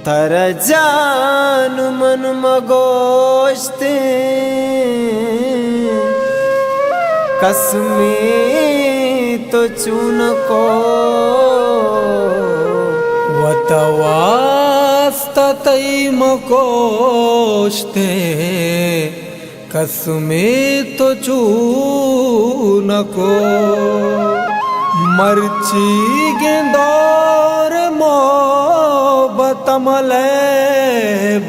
तर जान मन मगोश्ते कसमे तो चून को वतवास्ता तई मकोश्ते कसमे तो चून को मर्ची गेंदौर मोहब्बत मले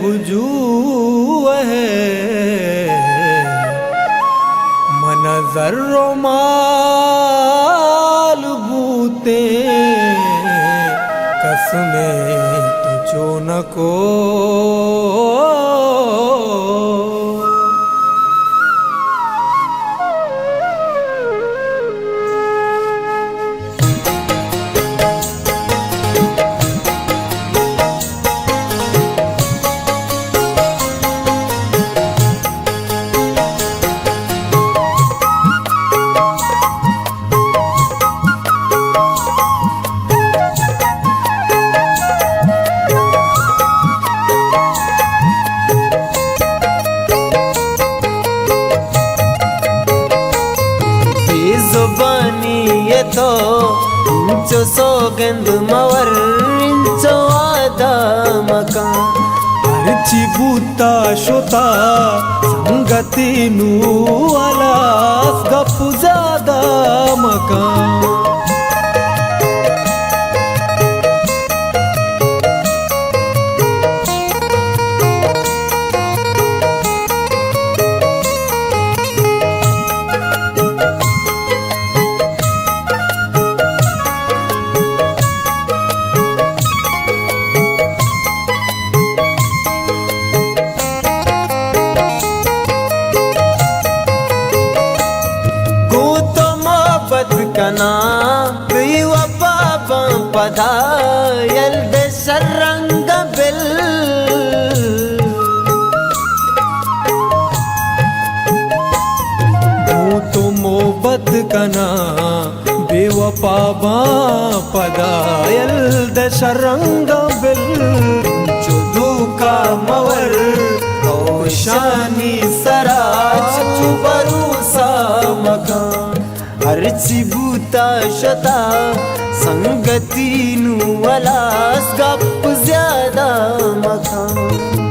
बुझू है मनजर माल बूते कसमे तो चून को जुबानी तो इंचो सौगंध मवर इंचो आदा मकान अर्ची बूता शोता संगती नू आलास गप्पू ज़्यादा मकान कना वफा पदा यल्द शरंग बिल तो मोहब्बत कना बेवफा पदा यल्द शरंग बिल जुदू का मवर रोशानी सराज भरोसा मकान अर्ची बूता शता संगती नू अलास गप ज़्यादा मकान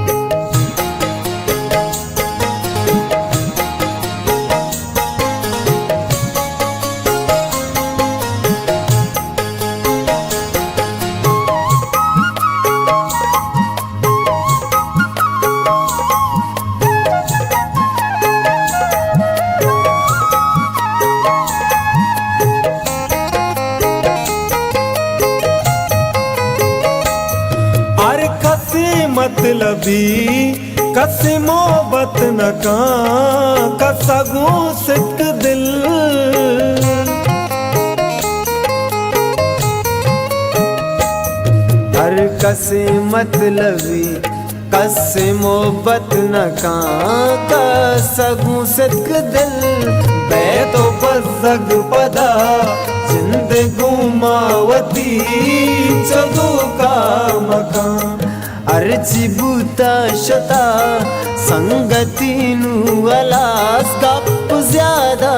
मतलबी कसी मोहब्बत न कसगू सिक दिल हर कसे मतलबी कसे मोहब्बत न कसगू सिक दिल बै तो बज़ग पदा जिंदगू मावती चदू का मकान अर्ची बूता शता संगती नू अलास गप ज़्यादा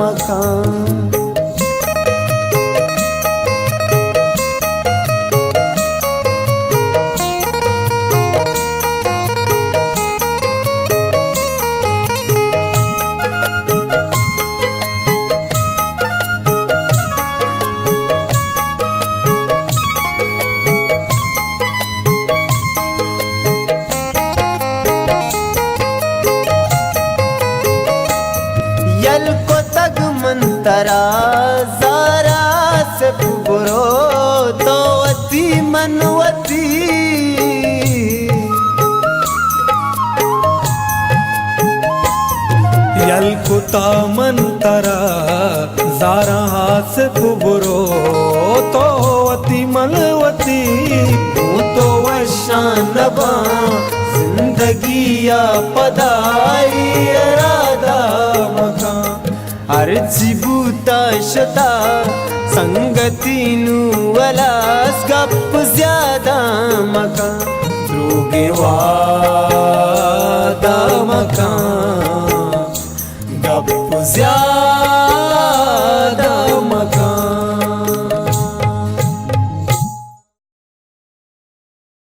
मकान यल को तग मंतरा ज़ारा से बुरो तो अति मनवती यल को मंतरा ज़ारा से बुरो तो अति मनवती तो वशान बा जिंदगी या पदाई इरादा मकान अर्ची बूता शता संगती नू अलास गप ज़्यादा मकान गे वादा मकान गप ज्यादा